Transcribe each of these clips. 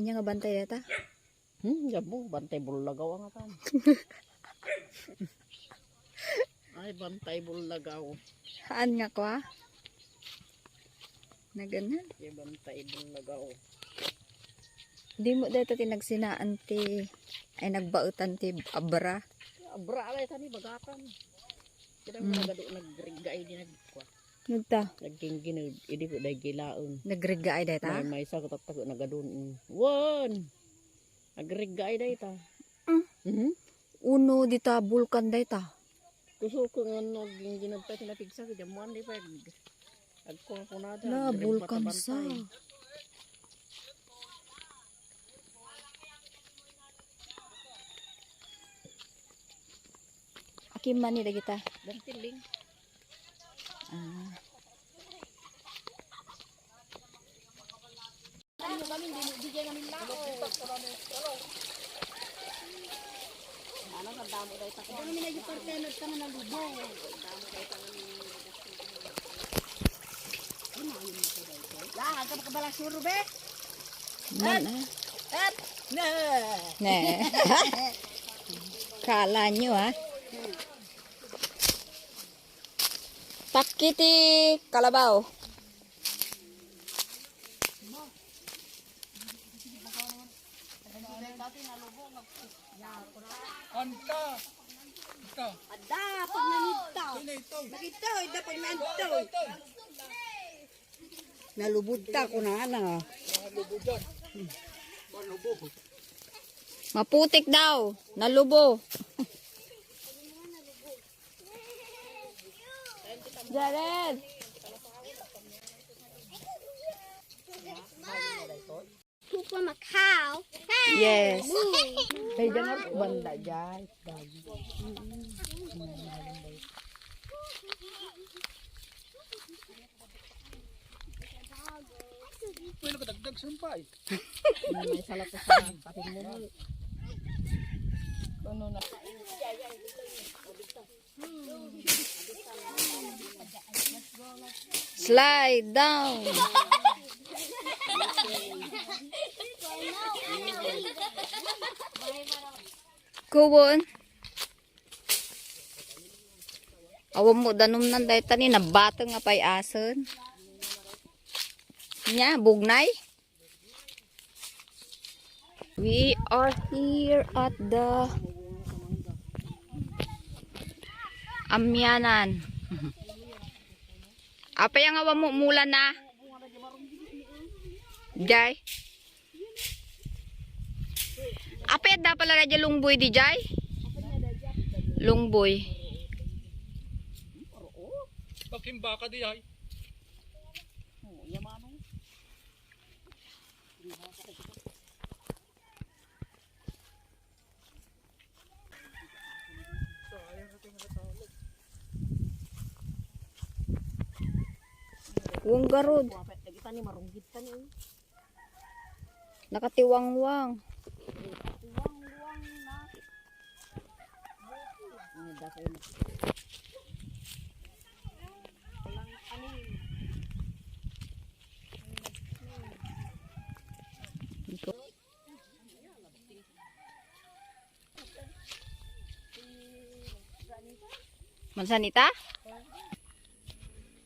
Inya nga bantay data. Jabo, bantay bulagaw ang atan. Ay, bantay bulagaw. Saan nga ko na ganun. Ay, bantay bulagaw. Di mo dito tinagsinaan ti ay nagbautan ti abra. Abra alay tani bagatan. Kira mo nagrigay din nagkwa. Nagta Nagkingginod, idi ko dahil gilaon. nagriga ay data. May isa ko tatago nagadun. Wan! Nagrigay dahi ta. Uno dita bulkan data. Gusto ko nga nagkingginod pa tinapigsa. Kaya mo di pa. Agkong ko na La bulkan sa. Akim man ni kita. Dan tiling. Ne. Kala nyo Takiti kalabaw. Ada pag nanitaw. Nakitaw, dapat nanitaw. Nalubod ta ko na ana. Maputik daw. Nalubo. Jared. Poop from a cow. Yes. Ay, jangan banda jay. Pwede ka dagdag sampay. May salat ko sa pating mo. Ano na? Slide down. Kuwon. Awam mo danom nan day tani nabatang nga pay ason. Nya bugnay. We are here at the Amyanan. Apa yang awam mo mula na? Jay. Apa yang dapat pala radya lungboy di Jay? Lungboy. Pagkimba ka di ay. Wong garod. Kita ni marunggit ka ni. Nakatiwang-wang. Mansanita?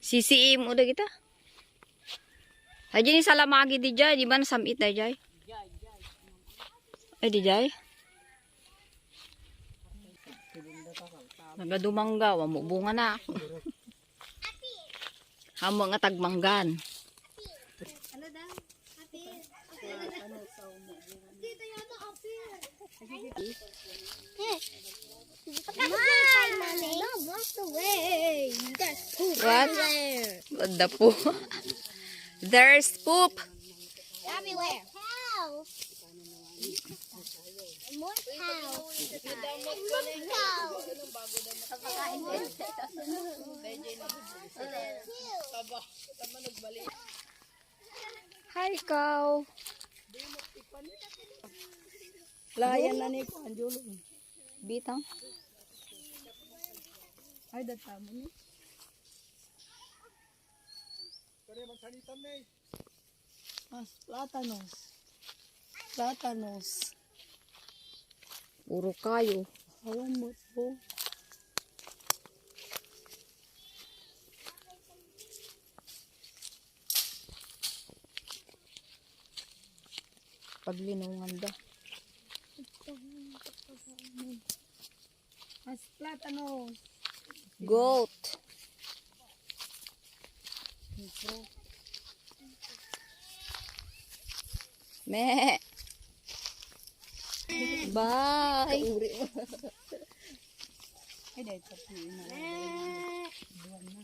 CCM udah kita. Aja ni salamagi di jay, di mana samit di jay? Di jay. Nagadumangga, wamo bunga na ako. Hamo nga tagmanggan. Ano daw? Apir. Dito yata apir. No, block the way. There's poop What? everywhere. What the po? There's poop. Everywhere. Cows. More cows. More cows. Hi, cow. Layan na ni ko anjulo. Bitang. Ay datamo ni. Pwede magsalitan na eh. Mas platanos. Platanos. Puro kayo. Hawan mo po. Paglinungan da. Mas platanos. Goat. Me. Bye. Ay, dahil sa puwi na. Buwan na.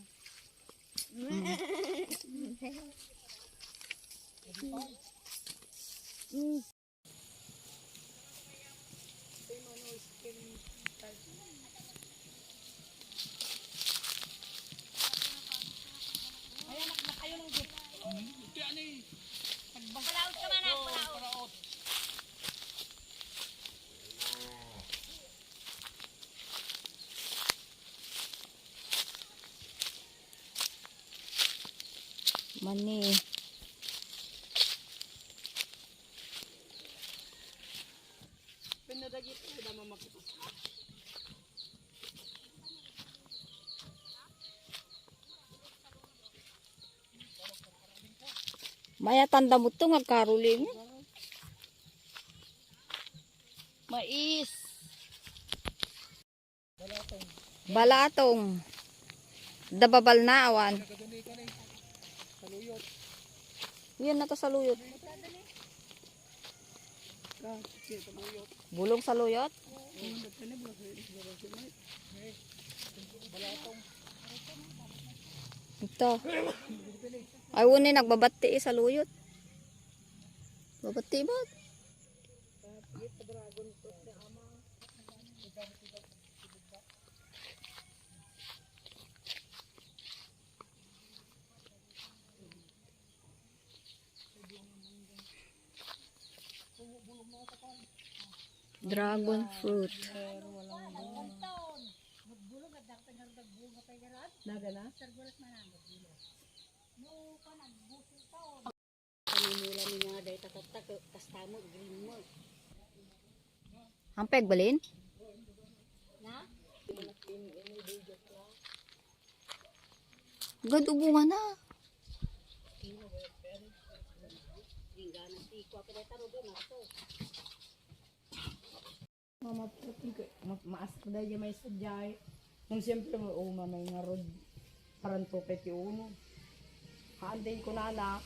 Mani. Pinadagit ko na mamakita. Maya tanda mo to nga karuling. Mais. Balatong. Dababal na awan. Yan na to sa luyot. Bulong sa luyot. Ito. Ay, wala nagbabati sa luyot. Babati ba? Dragon fruit. Nagana? Kanimula ni nga dahil tatatak, kastamo, green mo. Ang pegbalin? Gad ubungan na. Mama puti ko. Maas ko dahil may sadyay. Nung siyempre mo, may nga rod. Parang to kay uno. Haanday ko na anak.